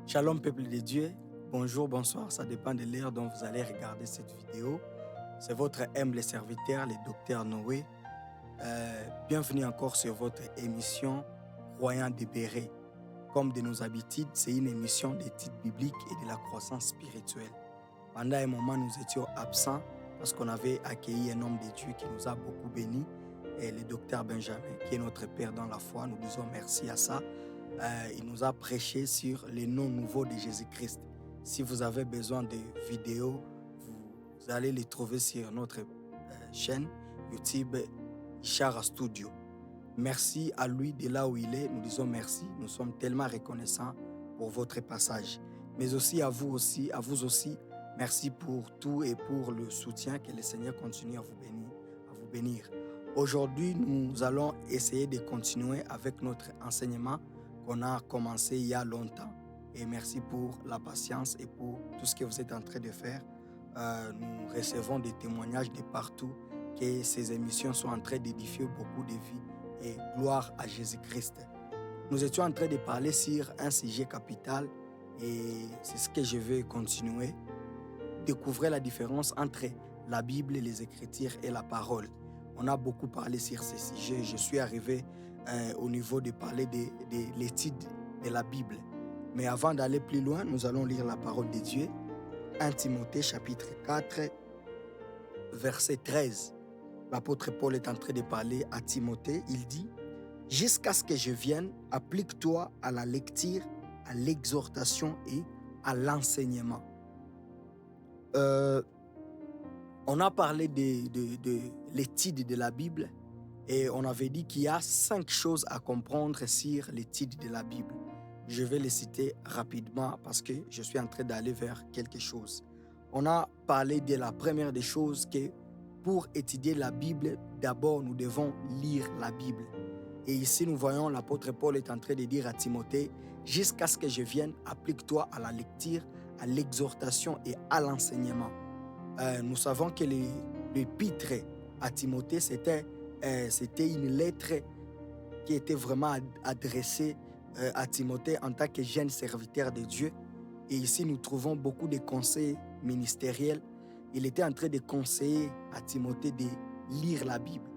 Shalom peuple de Dieu, bonjour, bonsoir, ça dépend de l'heure dont vous allez regarder cette vidéo. C'est votre humble serviteur, le docteur Noé. Bienvenue encore sur votre émission Croyant de Béret. Comme de nos habitudes, c'est une émission d'études bibliques et de la croissance spirituelle. Pendant un moment, nous étions absents parce qu'on avait accueilli un homme de Dieu qui nous a beaucoup bénis, et le docteur Benjamin, qui est notre père dans la foi. Nous disons merci à ça. Il nous a prêché sur les noms nouveaux de Jésus-Christ. Si vous avez besoin de vidéos, vous allez les trouver sur notre chaîne YouTube Ishara Studio. Merci à lui de là où il est. Nous disons merci. Nous sommes tellement reconnaissants pour votre passage. Mais aussi, à vous aussi, merci pour tout et pour le soutien. Que le Seigneur continue à vous bénir. Aujourd'hui, nous allons essayer de continuer avec notre enseignement qu'on a commencé il y a longtemps. Et merci pour la patience et pour tout ce que vous êtes en train de faire. Nous recevons des témoignages de partout que ces émissions sont en train d'édifier beaucoup de vies, et gloire à Jésus-Christ. Nous étions en train de parler sur un sujet capital, et c'est ce que je vais continuer. Découvrir la différence entre la Bible, les Écritures et la parole. On a beaucoup parlé sur ce sujet. Je suis arrivé au niveau de parler de l'étude de la Bible. Mais avant d'aller plus loin, nous allons lire la parole de Dieu. 1 Timothée chapitre 4, verset 13. L'apôtre Paul est en train de parler à Timothée. Il dit « Jusqu'à ce que je vienne, applique-toi à la lecture, à l'exhortation et à l'enseignement. » On a parlé de l'étude de la Bible, et on avait dit qu'il y a 5 choses à comprendre sur l'étude de la Bible. Je vais les citer rapidement parce que je suis en train d'aller vers quelque chose. On a parlé de la première des choses, que pour étudier la Bible, d'abord nous devons lire la Bible. Et ici nous voyons l'apôtre Paul est en train de dire à Timothée « Jusqu'à ce que je vienne, applique-toi à la lecture, à l'exhortation et à l'enseignement. » Nous savons que l'épître à Timothée, c'était une lettre qui était vraiment adressée à Timothée en tant que jeune serviteur de Dieu. Et ici, nous trouvons beaucoup de conseils ministériels. Il était en train de conseiller à Timothée de lire la Bible.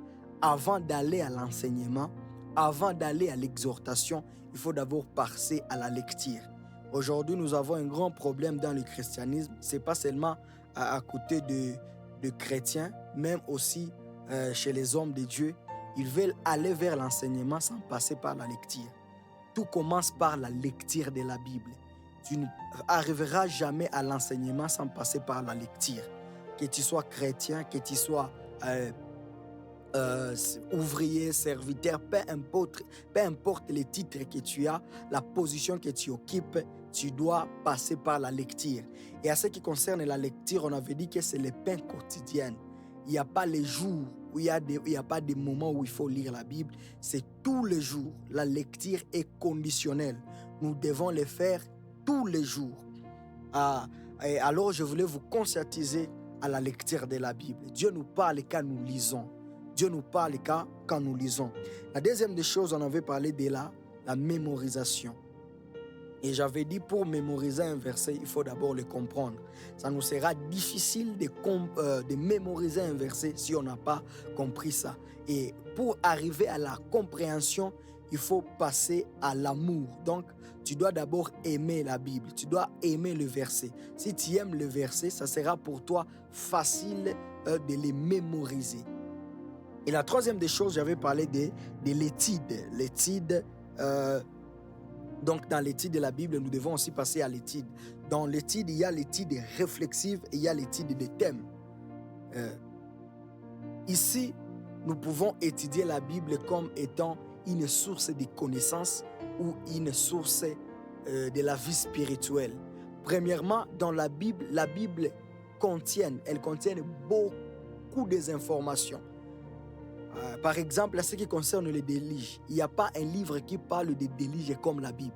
Avant d'aller à l'enseignement, avant d'aller à l'exhortation, il faut d'abord passer à la lecture. Aujourd'hui, nous avons un grand problème dans le christianisme. Ce n'est pas seulement à côté de chrétiens, même aussi chez les hommes de Dieu. Ils veulent aller vers l'enseignement sans passer par la lecture. Tout commence par la lecture de la Bible. Tu n'arriveras jamais à l'enseignement sans passer par la lecture. Que tu sois chrétien, que tu sois ouvrier, serviteur, peu importe les titres que tu as, la position que tu occupes, tu dois passer par la lecture. Et à ce qui concerne la lecture, on avait dit que c'est le pain quotidien. Il n'y a pas les jours où il n'y a pas des moments où il faut lire la Bible. C'est tous les jours. La lecture est conditionnelle. Nous devons le faire tous les jours. Et alors, je voulais vous conscientiser à la lecture de la Bible. Dieu nous parle quand nous lisons. Dieu nous parle quand nous lisons. La deuxième des choses, on avait parlé de la mémorisation. Et j'avais dit, pour mémoriser un verset, il faut d'abord le comprendre. Ça nous sera difficile de mémoriser un verset si on n'a pas compris ça. Et pour arriver à la compréhension, il faut passer à l'amour. Donc, tu dois d'abord aimer la Bible. Tu dois aimer le verset. Si tu aimes le verset, ça sera pour toi facile de les mémoriser. Et la troisième des choses, j'avais parlé de l'étude. L'étude, donc dans l'étude de la Bible, nous devons aussi passer à l'étude. Dans l'étude, il y a l'étude réflexive et il y a l'étude des thèmes. Ici, nous pouvons étudier la Bible comme étant une source de connaissances ou une source de la vie spirituelle. Premièrement, dans la Bible contient beaucoup d'informations. Par exemple, à ce qui concerne les déluges, il n'y a pas un livre qui parle des déluges comme la Bible.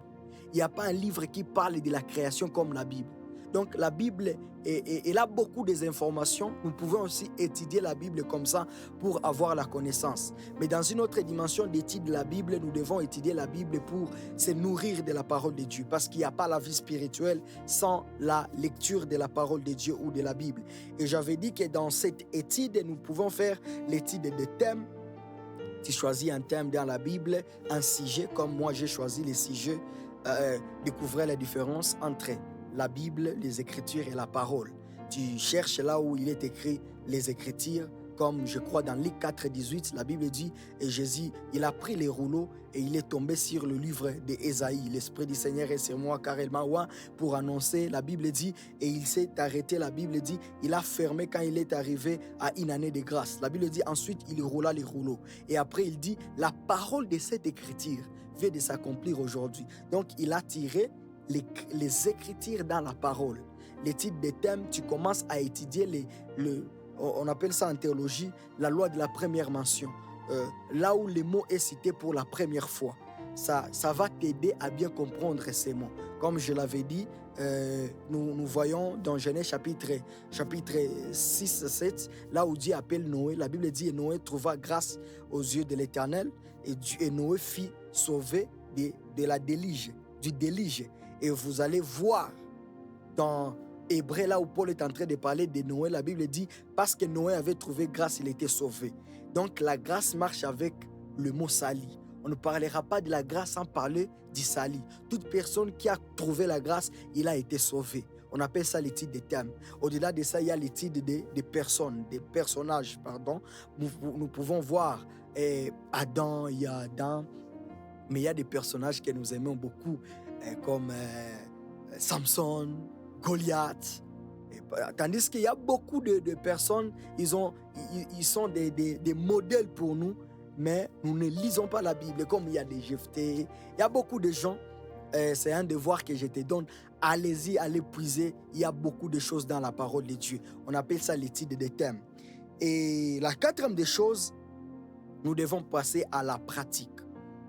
Il n'y a pas un livre qui parle de la création comme la Bible. Donc la Bible, elle a beaucoup d'informations. Nous pouvons aussi étudier la Bible comme ça pour avoir la connaissance. Mais dans une autre dimension d'étude de la Bible, nous devons étudier la Bible pour se nourrir de la parole de Dieu. Parce qu'il n'y a pas la vie spirituelle sans la lecture de la parole de Dieu ou de la Bible. Et j'avais dit que dans cette étude, nous pouvons faire l'étude des thèmes. Tu choisis un thème dans la Bible, un sujet, comme moi j'ai choisi les sujets, découvrir la différence entre la Bible, les Écritures et la parole. Tu cherches là où il est écrit les Écritures, comme je crois dans Luc 4, 18, la Bible dit, et Jésus, il a pris les rouleaux et il est tombé sur le livre d'Ésaïe. L'Esprit du Seigneur est sur moi car il m'a oint pour annoncer, la Bible dit, et il s'est arrêté, la Bible dit, il a fermé quand il est arrivé à une année de grâce. La Bible dit, ensuite il roula les rouleaux. Et après il dit, la parole de cette écriture vient de s'accomplir aujourd'hui. Donc il a tiré les écritures dans la parole. Les titres des thèmes, tu commences à étudier on appelle ça en théologie la loi de la première mention. Là où le mot est cité pour la première fois. Ça va t'aider à bien comprendre ces mots. Comme je l'avais dit, nous voyons dans Genèse chapitre 6-7, là où Dieu appelle Noé, la Bible dit, Noé trouva grâce aux yeux de l'Éternel et Noé fit sauver de la déluge, du déluge. Et vous allez voir dans Hébreu, là où Paul est en train de parler de Noé, la Bible dit, parce que Noé avait trouvé grâce, il était sauvé. Donc la grâce marche avec le mot sali. On ne parlera pas de la grâce sans parler du sali. Toute personne qui a trouvé la grâce, il a été sauvé. On appelle ça l'étude des thèmes. Au-delà de ça, il y a l'étude des personnes, des personnages, pardon. Nous pouvons voir Adam, il y a Adam, mais il y a des personnages que nous aimons beaucoup, comme Samson, Goliath. Tandis qu'il y a beaucoup de personnes, ils sont des modèles pour nous, mais nous ne lisons pas la Bible. Comme il y a des Jephthé, il y a beaucoup de gens. C'est un devoir que je te donne. Allez-y, allez puiser. Il y a beaucoup de choses dans la parole de Dieu. On appelle ça l'étude des thèmes. Et la quatrième des choses, nous devons passer à la pratique.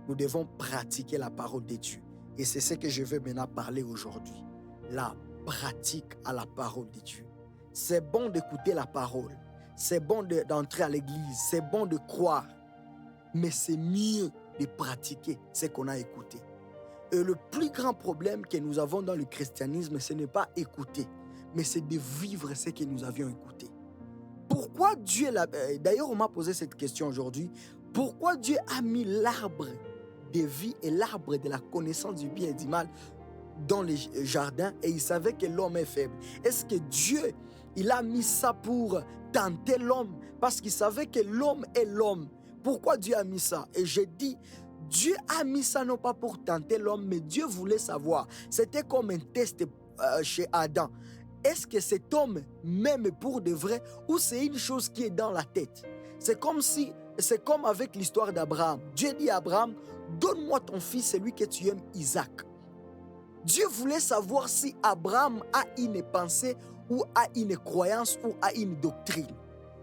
Nous devons pratiquer la parole de Dieu. Et c'est ce que je veux maintenant parler aujourd'hui. La pratique à la parole de Dieu. C'est bon d'écouter la parole. C'est bon d'entrer à l'église. C'est bon de croire. Mais c'est mieux de pratiquer ce qu'on a écouté. Et le plus grand problème que nous avons dans le christianisme, ce n'est pas écouter, mais c'est de vivre ce que nous avions écouté. Pourquoi Dieu d'ailleurs, on m'a posé cette question aujourd'hui. Pourquoi Dieu a mis l'arbre de vie et l'arbre de la connaissance du bien et du mal dans les jardins et il savait que l'homme est faible? Est-ce que Dieu, il a mis ça pour tenter l'homme parce qu'il savait que l'homme est l'homme? Pourquoi Dieu a mis ça? Et je dis, Dieu a mis ça non pas pour tenter l'homme, mais Dieu voulait savoir. C'était comme un test chez Adam. Est-ce que cet homme m'aime pour de vrai ou c'est une chose qui est dans la tête? C'est comme avec l'histoire d'Abraham. Dieu dit à Abraham, donne-moi ton fils, celui que tu aimes, Isaac. Dieu voulait savoir si Abraham a une pensée ou a une croyance ou a une doctrine.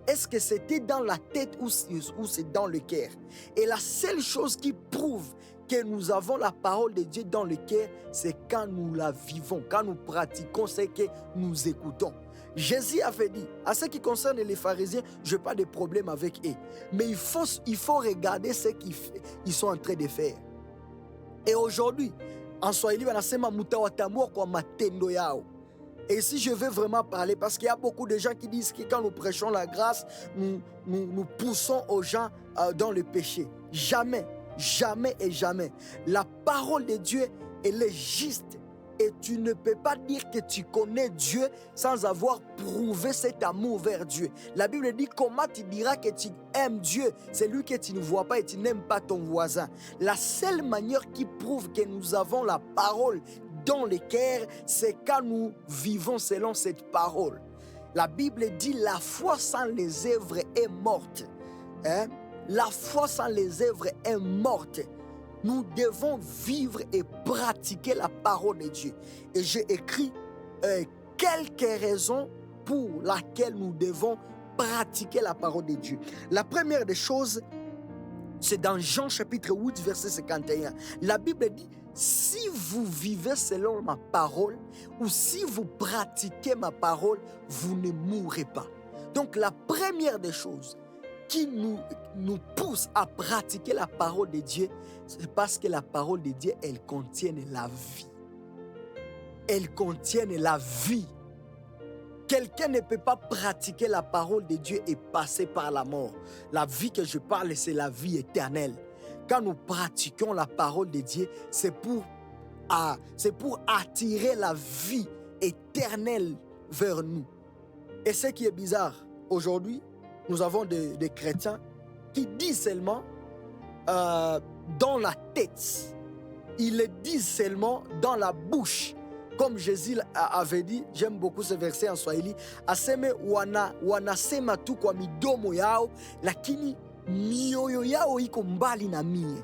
Est-ce que c'était dans la tête ou c'est dans le cœur? Et la seule chose qui prouve que nous avons la parole de Dieu dans le cœur, c'est quand nous la vivons, quand nous pratiquons ce que nous écoutons. Jésus avait dit, à ce qui concerne les pharisiens, je n'ai pas de problème avec eux. Mais il faut regarder ce qu'ils sont en train de faire. Et aujourd'hui, en Swahili, on a sema mutawatamua kwa matendo yao. Et si je veux vraiment parler, parce qu'il y a beaucoup de gens qui disent que quand nous prêchons la grâce, nous poussons aux gens dans le péché. Jamais, jamais et jamais. La parole de Dieu, elle est juste. Et tu ne peux pas dire que tu connais Dieu sans avoir prouvé cet amour vers Dieu. La Bible dit, comment tu diras que tu aimes Dieu? C'est lui que tu ne vois pas et tu n'aimes pas ton voisin. La seule manière qui prouve que nous avons la parole dans le cœur, c'est quand nous vivons selon cette parole. La Bible dit, la foi sans les œuvres est morte. La foi sans les œuvres est morte. Nous devons vivre et pratiquer la parole de Dieu. Et j'ai écrit quelques raisons pour lesquelles nous devons pratiquer la parole de Dieu. La première des choses, c'est dans Jean chapitre 8, verset 51. La Bible dit, si vous vivez selon ma parole, ou si vous pratiquez ma parole, vous ne mourrez pas. Donc la première des choses qui nous pousse à pratiquer la parole de Dieu, c'est parce que la parole de Dieu, elle contient la vie. Elle contient la vie. Quelqu'un ne peut pas pratiquer la parole de Dieu et passer par la mort. La vie que je parle, c'est la vie éternelle. Quand nous pratiquons la parole de Dieu, c'est pour attirer la vie éternelle vers nous. Et ce qui est bizarre, aujourd'hui, nous avons des chrétiens qui disent seulement dans la tête. Ils le disent seulement dans la bouche. Comme Jésus avait dit, j'aime beaucoup ce verset en Swahili, aseme wanasema tu kwa midomo yao, lakini mioyo yao iko mbali na mie.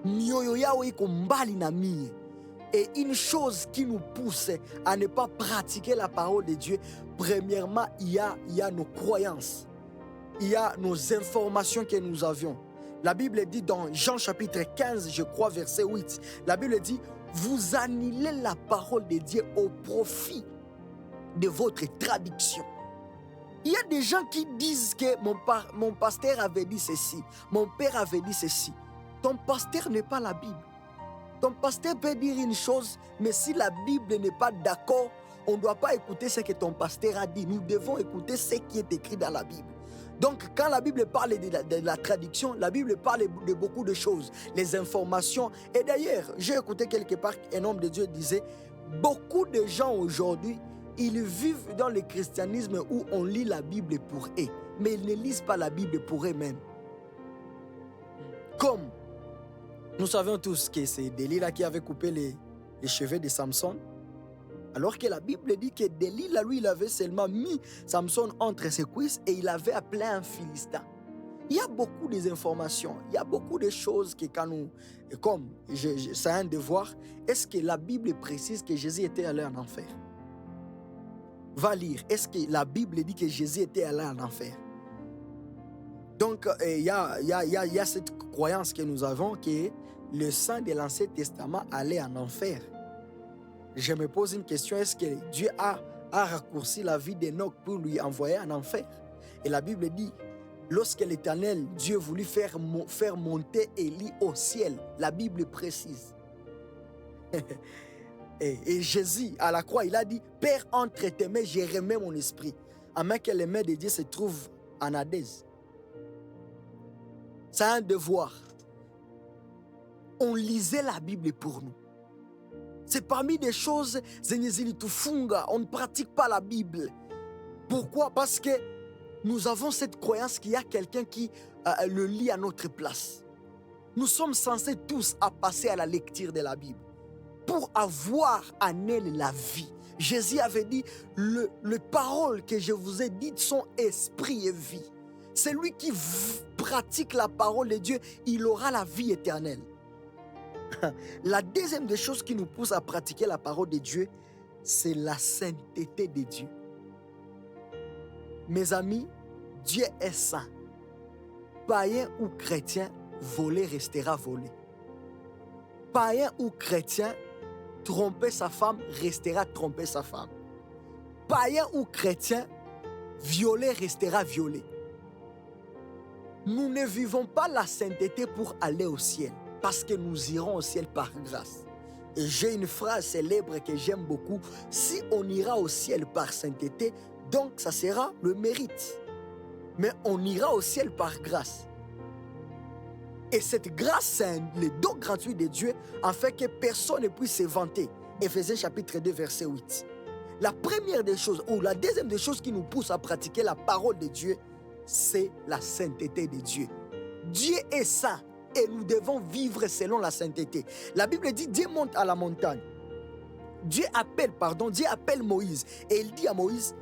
Mioyo yao iko mbali na mie. Et une chose qui nous pousse à ne pas pratiquer la parole de Dieu, premièrement, il y a nos croyances. Il y a nos informations que nous avions. La Bible dit dans Jean chapitre 15, je crois, verset 8, la Bible dit, vous annulez la parole de Dieu au profit de votre traduction. Il y a des gens qui disent que mon pasteur avait dit ceci, mon père avait dit ceci. Ton pasteur n'est pas la Bible. Ton pasteur peut dire une chose, mais si la Bible n'est pas d'accord, on ne doit pas écouter ce que ton pasteur a dit. Nous devons écouter ce qui est écrit dans la Bible. Donc, quand la Bible parle de la traduction, la Bible parle de beaucoup de choses, les informations. Et d'ailleurs, j'ai écouté quelque part un homme de Dieu disait, beaucoup de gens aujourd'hui, ils vivent dans le christianisme où on lit la Bible pour eux, mais ils ne lisent pas la Bible pour eux-mêmes. Comme nous savons tous que c'est Delilah qui avait coupé les cheveux de Samson, alors que la Bible dit que Delilah, lui, il avait seulement mis Samson entre ses cuisses et il avait appelé un Philistin. Il y a beaucoup d'informations, il y a beaucoup de choses que quand nous, comme c'est un devoir, est-ce que la Bible précise que Jésus était allé en enfer? Va lire, est-ce que la Bible dit que Jésus était allé en enfer? Donc, il y a cette croyance que nous avons que le sang de l'Ancien Testament allait en enfer. Je me pose une question, est-ce que Dieu a raccourci la vie d'Enoch pour lui envoyer en enfer? Et la Bible dit, lorsque l'Éternel, Dieu voulut faire monter Élie au ciel, la Bible précise. et Jésus, à la croix, il a dit, Père, entre tes mains, je remets mon esprit, afin que les mains de Dieu se trouvent en Hadès. C'est un devoir. On lisait la Bible pour nous. C'est parmi des choses, on ne pratique pas la Bible. Pourquoi? Parce que nous avons cette croyance qu'il y a quelqu'un qui le lit à notre place. Nous sommes censés tous à passer à la lecture de la Bible pour avoir en elle la vie. Jésus avait dit, les paroles que je vous ai dites sont esprit et vie. Celui qui pratique la parole de Dieu, il aura la vie éternelle. La deuxième des choses qui nous pousse à pratiquer la parole de Dieu, c'est la sainteté de Dieu. Mes amis, Dieu est saint. Païen ou chrétien, voler restera volé. Païen ou chrétien, tromper sa femme restera tromper sa femme. Païen ou chrétien, violer restera violé. Nous ne vivons pas la sainteté pour aller au ciel, parce que nous irons au ciel par grâce. Et j'ai une phrase célèbre que j'aime beaucoup. Si on ira au ciel par sainteté, donc ça sera le mérite. Mais on ira au ciel par grâce. Et cette grâce, c'est le don gratuit de Dieu, afin que personne ne puisse se vanter. Éphésiens chapitre 2, verset 8. La première des choses, ou la deuxième des choses qui nous pousse à pratiquer la parole de Dieu, c'est la sainteté de Dieu. Dieu est saint. Et nous devons vivre selon la sainteté. La Bible dit, Dieu monte à la montagne. Dieu appelle Moïse. Et il dit à Moïse,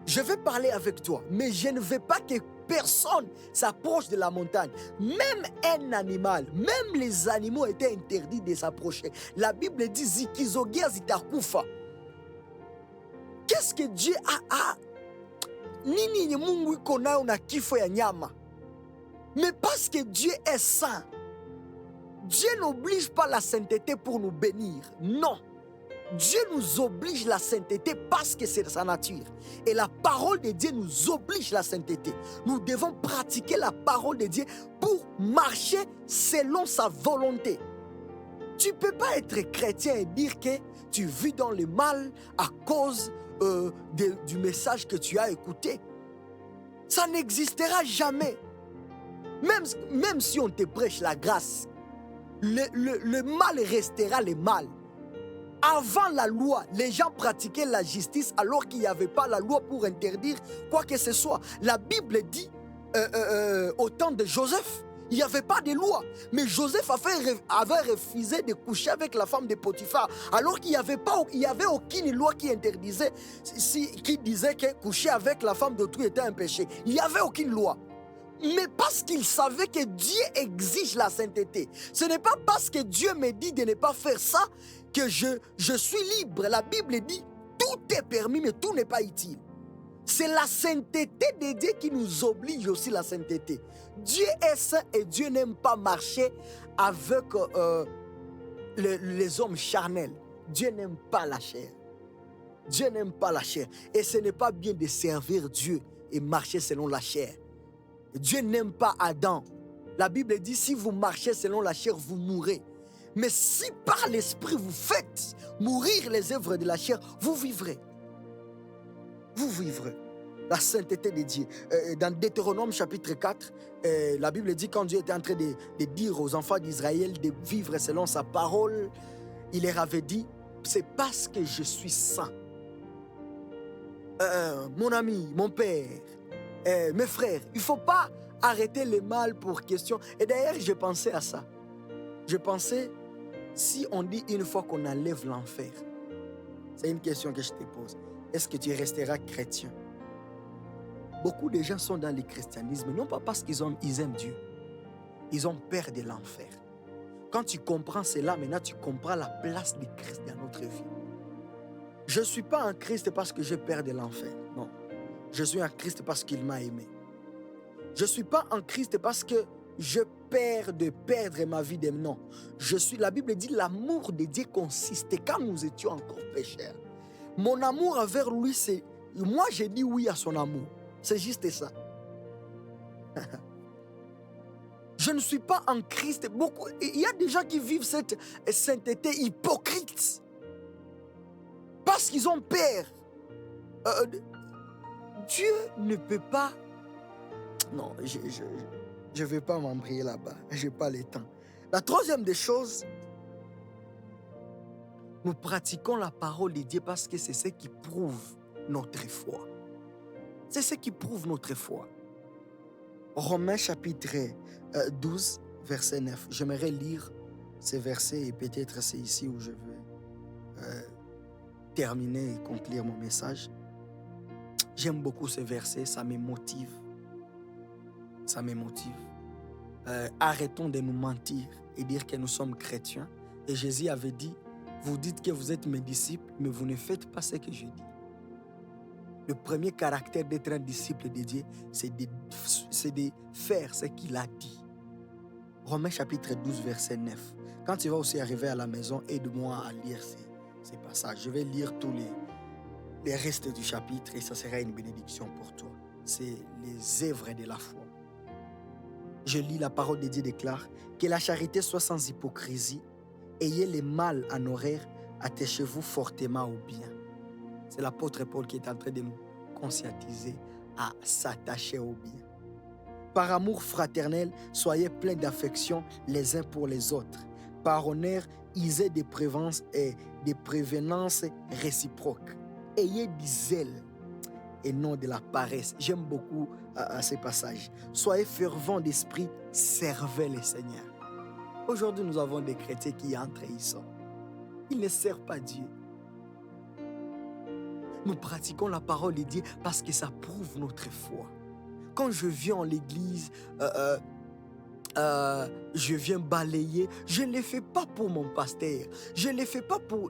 je vais parler avec toi, mais je ne veux pas que personne s'approche de la montagne. Même un animal, même les animaux étaient interdits de s'approcher. La Bible dit, Zikizogia zitakufa. Qu'est-ce que Dieu a? Nini ni Mungu iko nayo na kifo ya nyama. Mais parce que Dieu est saint, Dieu n'oblige pas la sainteté pour nous bénir. Non. Dieu nous oblige la sainteté parce que c'est sa nature. Et la parole de Dieu nous oblige la sainteté. Nous devons pratiquer la parole de Dieu pour marcher selon sa volonté. Tu ne peux pas être chrétien et dire que tu vis dans le mal à cause du message que tu as écouté. Ça n'existera jamais. Même si on te prêche la grâce, le mal restera le mal. Avant la loi, les gens pratiquaient la justice alors qu'il n'y avait pas la loi pour interdire quoi que ce soit. La Bible dit, au temps de Joseph, il n'y avait pas de loi. Mais Joseph avait refusé de coucher avec la femme de Potiphar alors qu'il n'y avait aucune loi qui interdisait, qui disait que coucher avec la femme d'autrui était un péché. Il n'y avait aucune loi. Mais parce qu'il savait que Dieu exige la sainteté. Ce n'est pas parce que Dieu me dit de ne pas faire ça que je suis libre. La Bible dit, tout est permis, mais tout n'est pas utile. C'est la sainteté de Dieu qui nous oblige aussi la sainteté. Dieu est saint et Dieu n'aime pas marcher avec les hommes charnels. Dieu n'aime pas la chair. Dieu n'aime pas la chair. Et ce n'est pas bien de servir Dieu et marcher selon la chair. Dieu n'aime pas Adam. La Bible dit, si vous marchez selon la chair, vous mourrez. Mais si par l'esprit vous faites mourir les œuvres de la chair, vous vivrez. Vous vivrez. La sainteté de Dieu. Dans Deutéronome chapitre 4, la Bible dit, quand Dieu était en train de dire aux enfants d'Israël de vivre selon sa parole, il leur avait dit, c'est parce que je suis saint. Mon ami, mon père, mes frères, il ne faut pas arrêter le mal pour question. Et d'ailleurs, je pensais à ça. Je pensais, si on dit une fois qu'on enlève l'enfer, c'est une question que je te pose. Est-ce que tu resteras chrétien? Beaucoup de gens sont dans le christianisme, non pas parce qu'ils aiment Dieu. Ils ont peur de l'enfer. Quand tu comprends cela, maintenant tu comprends la place du Christ dans notre vie. Je ne suis pas en Christ parce que j'ai peur de l'enfer. Non. Je suis en Christ parce qu'il m'a aimé. Je ne suis pas en Christ parce que je perds de perdre ma vie. Non. La Bible dit l'amour de Dieu consistait quand nous étions encore pécheurs. Mon amour envers lui, c'est... Moi, j'ai dit oui à son amour. C'est juste ça. Je ne suis pas en Christ. Il y a des gens qui vivent cette sainteté hypocrite. Parce qu'ils ont peur. Dieu ne peut pas... Non, je ne vais pas m'embrayer là-bas. Je n'ai pas le temps. La troisième des choses, nous pratiquons la parole de Dieu parce que c'est ce qui prouve notre foi. C'est ce qui prouve notre foi. Romains chapitre 12, verset 9. J'aimerais lire ces versets et peut-être c'est ici où je vais terminer et conclure mon message. J'aime beaucoup ce verset, ça me motive. Ça me motive. Arrêtons de nous mentir et dire que nous sommes chrétiens. Et Jésus avait dit, vous dites que vous êtes mes disciples, mais vous ne faites pas ce que je dis. Le premier caractère d'être un disciple de Dieu, c'est de faire ce qu'il a dit. Romains chapitre 12, verset 9. Quand tu vas aussi arriver à la maison, aide-moi à lire ces passages. Je vais lire tous les restes du chapitre et ça sera une bénédiction pour toi. C'est les œuvres de la foi. Je lis la parole de Dieu déclare que la charité soit sans hypocrisie. Ayez le mal en horreur, attachez-vous fortement au bien. C'est l'apôtre Paul qui est en train de nous conscientiser à s'attacher au bien. Par amour fraternel, soyez pleins d'affection les uns pour les autres. Par honneur, usez des prévenances réciproques. Ayez du zèle et non de la paresse. J'aime beaucoup ces passages. Soyez fervents d'esprit, servez le Seigneur. Aujourd'hui, nous avons des chrétiens qui entrent et ils sortent. Ils ne servent pas Dieu. Nous pratiquons la parole de Dieu parce que ça prouve notre foi. Quand je viens en l'église, je viens balayer, je ne le fais pas pour mon pasteur. Je ne le fais pas pour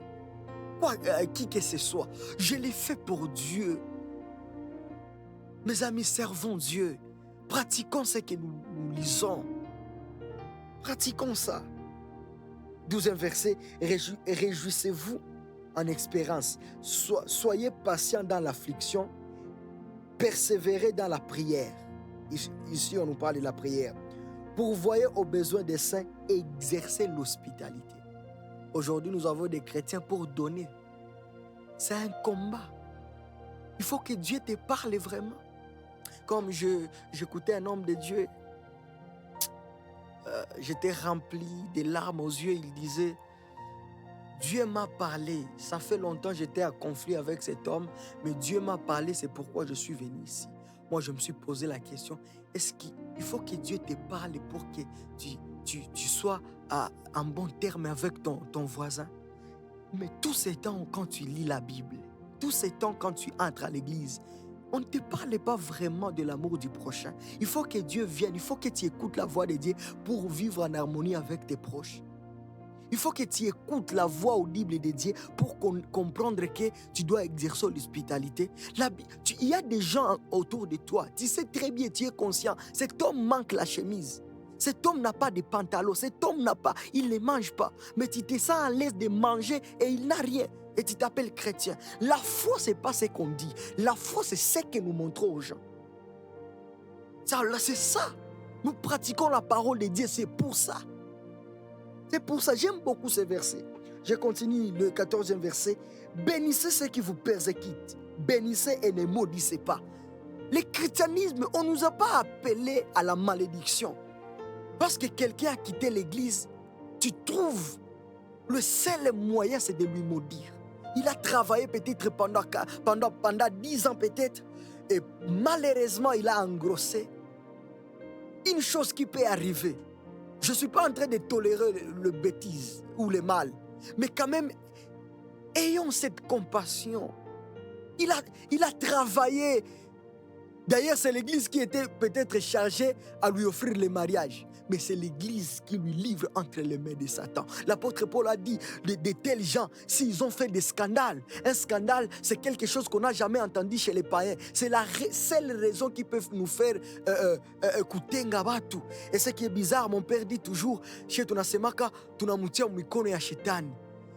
qui que ce soit. Je le fais pour Dieu. Mes amis, servons Dieu. Pratiquons ce que nous lisons. Pratiquons ça. 12e verset, réjouissez-vous en espérance. Soyez patients dans l'affliction, persévérez dans la prière. Ici, on nous parle de la prière. Pourvoyez aux besoins des saints et exercez l'hospitalité. Aujourd'hui, nous avons des chrétiens pour donner. C'est un combat. Il faut que Dieu te parle vraiment. Comme j'écoutais un homme de Dieu, j'étais rempli de larmes aux yeux. Il disait, Dieu m'a parlé. Ça fait longtemps que j'étais en conflit avec cet homme, mais Dieu m'a parlé, c'est pourquoi je suis venu ici. Moi, je me suis posé la question, est-ce qu'il faut que Dieu te parle pour que tu sois en bon terme avec ton voisin? Mais tous ces temps, quand tu lis la Bible, tous ces temps, quand tu entres à l'église, on ne te parle pas vraiment de l'amour du prochain. Il faut que Dieu vienne, il faut que tu écoutes la voix de Dieu pour vivre en harmonie avec tes proches. Il faut que tu écoutes la voix audible de Dieu pour comprendre que tu dois exercer l'hospitalité. Il y a des gens autour de toi, tu sais très bien, tu es conscient, cet homme manque la chemise. Cet homme n'a pas de pantalon, cet homme il ne mange pas. Mais tu te sens à l'aise de manger et il n'a rien. Et tu t'appelles chrétien. La foi, ce n'est pas ce qu'on dit. La foi, c'est ce que nous montrons aux gens. C'est ça. Nous pratiquons la parole de Dieu, c'est pour ça. C'est pour ça, j'aime beaucoup ce verset. Je continue le 14e verset. Bénissez ceux qui vous persécutent. Bénissez et ne maudissez pas. Le christianisme, on ne nous a pas appelés à la malédiction. Parce que quelqu'un a quitté l'église, tu trouves le seul moyen, c'est de lui maudire. Il a travaillé peut-être pendant 10 ans peut-être. Et malheureusement, il a engrossé. Une chose qui peut arriver. Je ne suis pas en train de tolérer le bêtise ou le mal. Mais quand même, ayons cette compassion. Il a travaillé. D'ailleurs, c'est l'église qui était peut-être chargée à lui offrir le mariage. Mais c'est l'église qui lui livre entre les mains de Satan. L'apôtre Paul a dit, de tels gens, s'ils ont fait des scandales, un scandale, c'est quelque chose qu'on n'a jamais entendu chez les païens. C'est la seule raison qui peut nous faire écouter ngabatu. Et ce qui est bizarre, mon père dit toujours, chez tunasemaka, tunamutia mikono ya shetani.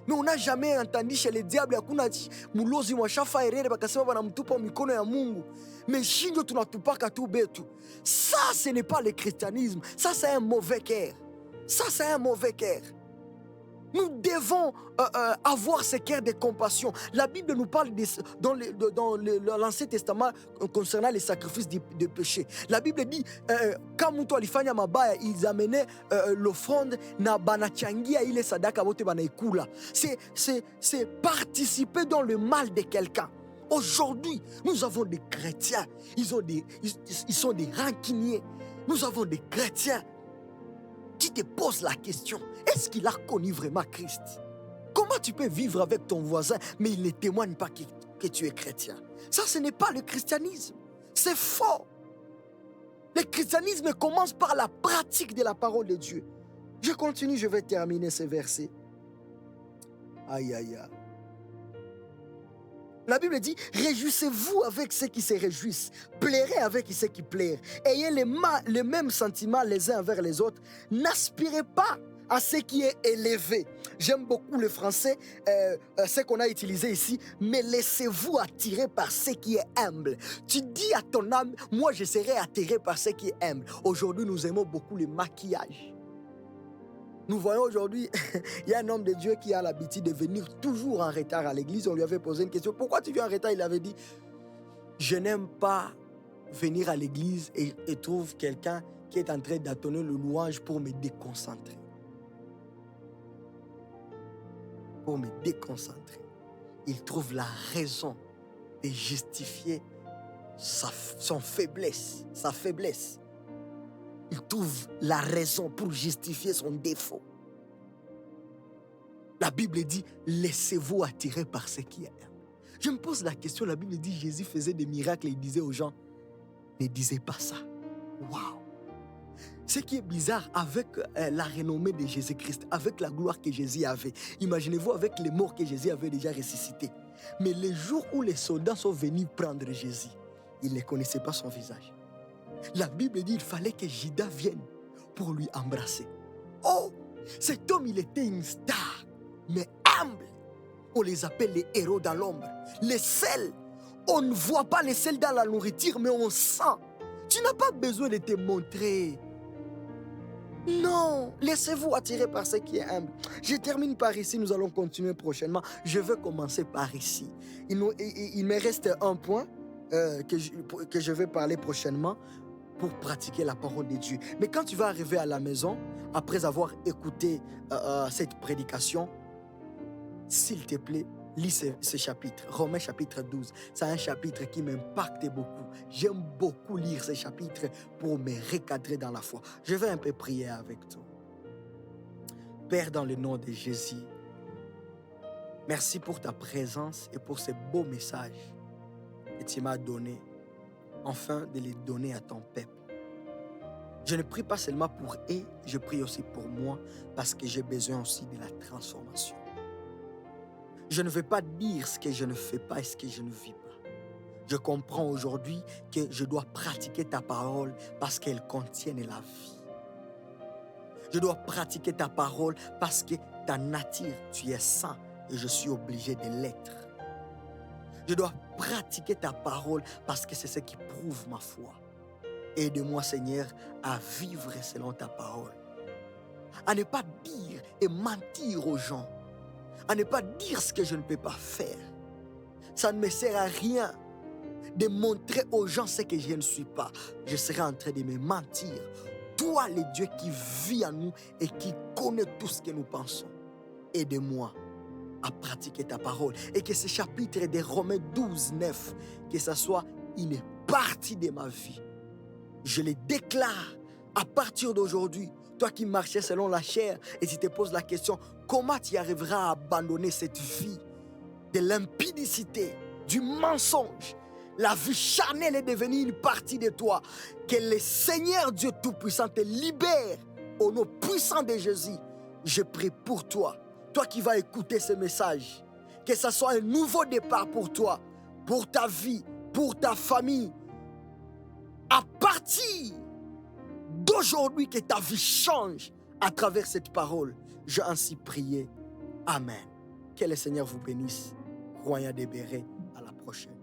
Mais on n'a jamais entendu chez les diables, hakuna mulozi mwashafa erere bakasema banamtupa mikono ya Mungu. Mais shinjo tunatupaka tu betu. Ça, ce n'est pas le christianisme. Ça, c'est un mauvais cœur. Ça, c'est un mauvais cœur. Nous devons avoir ce cœur de compassion. La Bible nous parle dans l'Ancien Testament concernant les sacrifices de péché. La Bible dit, quand mtu alifanya mabaya, ils amenaient l'offrande na banachangia ile sadaka bote banaikula. C'est participer dans le mal de quelqu'un. Aujourd'hui, nous avons des chrétiens. Ils sont des rancuniers. Nous avons des chrétiens qui te posent la question, est-ce qu'il a connu vraiment Christ? Comment tu peux vivre avec ton voisin, mais il ne témoigne pas que tu es chrétien? Ça, ce n'est pas le christianisme. C'est faux. Le christianisme commence par la pratique de la parole de Dieu. Je continue, je vais terminer ce verset. Aïe, aïe, aïe. La Bible dit, réjouissez-vous avec ceux qui se réjouissent, pleurez avec ceux qui pleurent, ayez les mêmes sentiments les uns envers les autres, n'aspirez pas à ce qui est élevé. J'aime beaucoup le français, ce qu'on a utilisé ici, mais laissez-vous attirer par ce qui est humble. Tu dis à ton âme, moi je serai attiré par ce qui est humble. Aujourd'hui, nous aimons beaucoup le maquillage. Nous voyons aujourd'hui, il y a un homme de Dieu qui a l'habitude de venir toujours en retard à l'église. On lui avait posé une question. Pourquoi tu viens en retard? Il avait dit, je n'aime pas venir à l'église et trouve quelqu'un qui est en train d'entonner le louange pour me déconcentrer. Pour me déconcentrer. Il trouve la raison de justifier sa faiblesse. Il trouve la raison pour justifier son défaut. La Bible dit, laissez-vous attirer par ce qui est humble. Je me pose la question, la Bible dit, Jésus faisait des miracles et il disait aux gens, ne disez pas ça. Waouh! Ce qui est bizarre avec la renommée de Jésus-Christ, avec la gloire que Jésus avait, imaginez-vous avec les morts que Jésus avait déjà ressuscités. Mais le jour où les soldats sont venus prendre Jésus, ils ne connaissaient pas son visage. La Bible dit qu'il fallait que Judas vienne pour lui embrasser. Oh, Cet homme, il était une star, mais humble. On les appelle les héros dans l'ombre. Les sels, on ne voit pas les sels dans la nourriture, mais on sent. Tu n'as pas besoin de te montrer. Non, laissez-vous attirer par ce qui est humble. Je termine par ici, nous allons continuer prochainement. Je veux commencer par ici. Il me reste un point que je vais parler prochainement pour pratiquer la parole de Dieu. Mais quand tu vas arriver à la maison, après avoir écouté cette prédication, s'il te plaît, lis ce chapitre, Romains chapitre 12. C'est un chapitre qui m'impacte beaucoup. J'aime beaucoup lire ce chapitre pour me recadrer dans la foi. Je vais un peu prier avec toi. Père, dans le nom de Jésus, merci pour ta présence et pour ce beau message que tu m'as donné, afin de les donner à ton peuple. Je ne prie pas seulement pour eux, je prie aussi pour moi, parce que j'ai besoin aussi de la transformation. Je ne veux pas dire ce que je ne fais pas et ce que je ne vis pas. Je comprends aujourd'hui que je dois pratiquer ta parole parce qu'elle contient la vie. Je dois pratiquer ta parole parce que ta nature, tu es saint et je suis obligé de l'être. Je dois pratiquer ta parole parce que c'est ce qui prouve ma foi. Aide-moi, Seigneur, à vivre selon ta parole. À ne pas dire et mentir aux gens. À ne pas dire ce que je ne peux pas faire. Ça ne me sert à rien de montrer aux gens ce que je ne suis pas. Je serai en train de me mentir. Toi, le Dieu qui vit en nous et qui connaît tout ce que nous pensons. Aide-moi à pratiquer ta parole. Et que ce chapitre de Romains 12, 9, que ce soit une partie de ma vie. Je le déclare à partir d'aujourd'hui. Toi qui marchais selon la chair et tu te poses la question, comment tu arriveras à abandonner cette vie de l'impudicité, du mensonge? La vie charnelle est devenue une partie de toi. Que le Seigneur Dieu Tout-Puissant te libère au nom puissant de Jésus. Je prie pour toi, toi qui vas écouter ce message, que ce soit un nouveau départ pour toi, pour ta vie, pour ta famille. À partir d'aujourd'hui, que ta vie change à travers cette parole. J'ai ainsi prié. Amen. Que le Seigneur vous bénisse. Croyant des bérets. À la prochaine.